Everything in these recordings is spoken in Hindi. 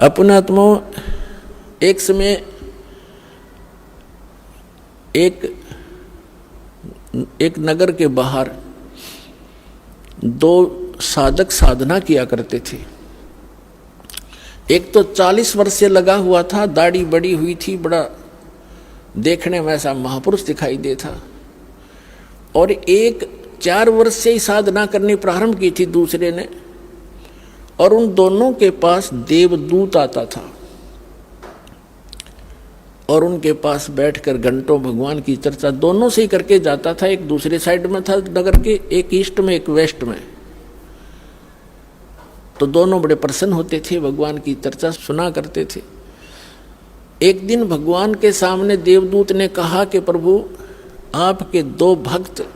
अपना आत्मा एक समय एक नगर के बाहर दो साधक साधना किया करते थे। एक तो 40 वर्ष से लगा हुआ था, दाढ़ी बड़ी हुई थी, बड़ा देखने में ऐसा महापुरुष दिखाई देता। और एक 4 वर्ष से ही साधना करनी प्रारंभ की थी दूसरे ने, और उन दोनों के पास देवदूत आता था और उनके पास बैठकर घंटों भगवान की चर्चा दोनों से ही करके जाता था। एक दूसरे साइड में था नगर के, एक ईस्ट में एक वेस्ट में। तो दोनों बड़े प्रसन्न होते थे, भगवान की चर्चा सुना करते थे। एक दिन भगवान के सामने देवदूत ने कहा कि प्रभु, आपके 2 भक्त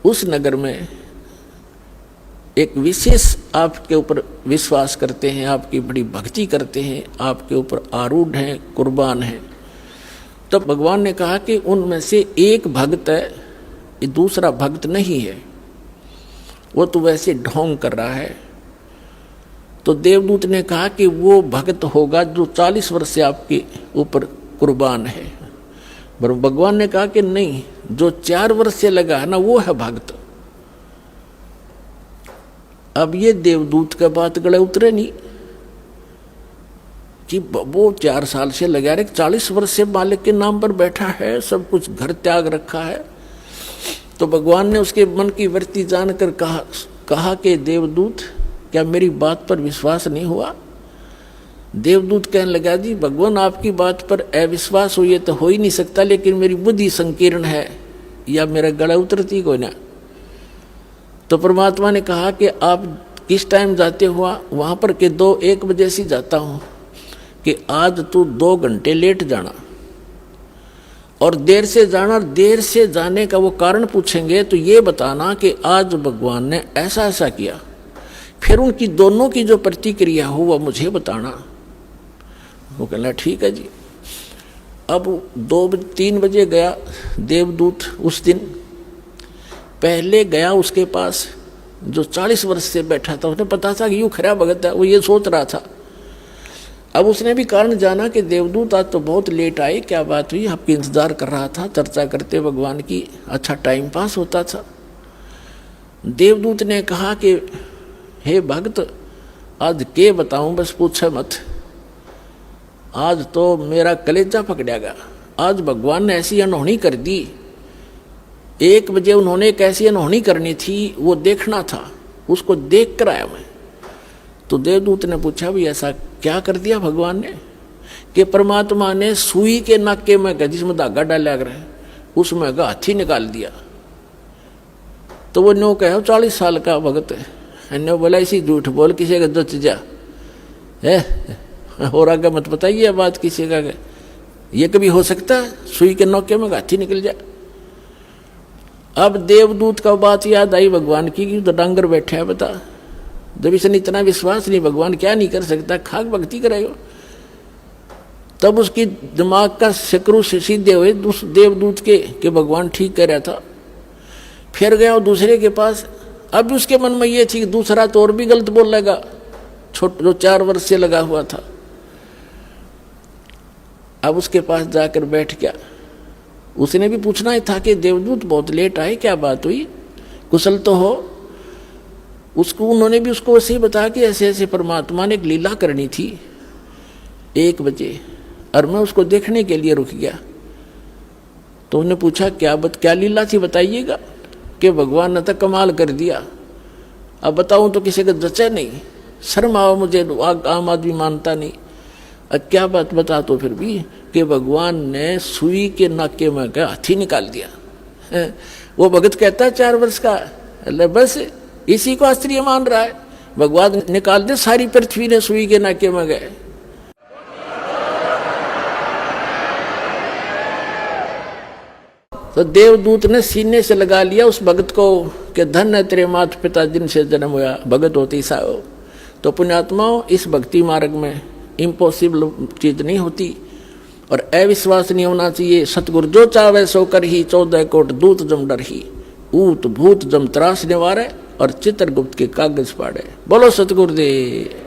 उस नगर में एक विशेष आपके ऊपर विश्वास करते हैं, आपकी बड़ी भक्ति करते हैं, आपके ऊपर आरूढ़ हैं, कुर्बान हैं। तब भगवान ने कहा कि उनमें से एक भक्त है, ये दूसरा भक्त नहीं है, वो तो वैसे ढोंग कर रहा है। तो देवदूत ने कहा कि वो भक्त होगा जो 40 वर्ष से आपके ऊपर कुर्बान है। पर भगवान ने कहा कि नहीं, जो 4 वर्ष से लगा है ना, वो है भक्त। अब ये देवदूत का बात गले उतरे नहीं कि वो 4 साल से लगा रहे, 40 वर्ष से मालिक के नाम पर बैठा है, सब कुछ घर त्याग रखा है। तो भगवान ने उसके मन की वृत्ति जानकर कहा कि देवदूत, क्या मेरी बात पर विश्वास नहीं हुआ? देवदूत कहने लगा, जी भगवान, आपकी बात पर अविश्वास हुई तो हो ही नहीं सकता, लेकिन मेरी बुद्धि संकीर्ण है या मेरा गला उतरती कोई ना। तो परमात्मा ने कहा कि आप किस टाइम जाते हुआ? वहां पर के 1 बजे से जाता हूं, कि आज तू 2 घंटे लेट जाना और देर से जाना। देर से जाने का वो कारण पूछेंगे तो ये बताना कि आज भगवान ने ऐसा ऐसा किया। फिर उनकी दोनों की जो प्रतिक्रिया हो वह मुझे बताना। वो कहना ठीक है जी। अब 2-3 बजे गया देवदूत। उस दिन पहले गया उसके पास जो 40 वर्ष से बैठा था, उसने पता था कि यूँ खरा भगत है, वो ये सोच रहा था। अब उसने भी कारण जाना कि देवदूत आज तो बहुत लेट आए, क्या बात हुई? आपकी इंतजार कर रहा था, चर्चा करते भगवान की, अच्छा टाइम पास होता था। देवदूत ने कहा कि हे भक्त, आज के बताऊं, बस पूछे मत। आज तो मेरा कलेजा पकड़ेगा। आज भगवान ने ऐसी अनहोनी कर दी। 1 बजे उन्होंने एक ऐसी अनहोनी करनी थी, वो देखना था, उसको देख कर आया मैं। तो देवदूत ने पूछा, भी ऐसा क्या कर दिया भगवान ने? कि परमात्मा ने सुई के नाके में जिसमें धागा डाला है उसमें का हाथी निकाल दिया। तो वो नो कहो 40 साल का भगत है, ने बोला इसी झूठ बोल, किसी का दच जा है और आगे मत बताइए बात किसी का। ये कभी हो सकता है सुई के नौके में हाथी निकल जाए? अब देवदूत का बात याद आई भगवान की कि तो डांगर बैठे है, बता जब इसने इतना विश्वास नहीं, भगवान क्या नहीं कर सकता, खाक भक्ति करेगा। तब उसकी दिमाग का शक्रु से सीधे हुए उस देवदूत के कि भगवान ठीक कह रहा था। फिर गया वो दूसरे के पास। अब उसके मन में ये थी कि दूसरा तो और भी गलत बोल लेगा, जो 4 वर्ष से लगा हुआ था। अब उसके पास जाकर बैठ गया। उसने भी पूछना ही था कि देवदूत बहुत लेट आए, क्या बात हुई, कुशल तो हो? उन्होंने भी उसको वैसे ही बताया कि ऐसे ऐसे परमात्मा ने एक लीला करनी थी 1 बजे, और मैं उसको देखने के लिए रुक गया। तो उन्होंने पूछा क्या लीला थी, बताइएगा। कि भगवान ने तो कमाल कर दिया। अब बताऊं तो किसी का जचा नहीं, शर्म आओ मुझे, आम आदमी मानता नहीं। अब क्या बात बता तो फिर भी कि भगवान ने सुई के नाके में का हाथी निकाल दिया। वो भगत कहता है 4 वर्ष का, अल्लाह बस इसी को आश्चर्य मान रहा है। भगवान निकाल दे, सारी पृथ्वी ने सुई के नाके में गए। तो देवदूत ने सीने से लगा लिया उस भगत को कि धन है तेरे माता पिता जिनसे जन्म हुआ, भगत होती सा हो। तो पुण्यात्माओं, इस भक्ति मार्ग में इम्पॉसिबल चीज नहीं होती और अविश्वास नहीं होना चाहिए। सतगुरु जो चावे सो कर ही, 14 कोट दूत जम डर ही, ऊत भूत जम त्रास निवारे और चित्रगुप्त के कागज पाड़े। बोलो सतगुरुदेव।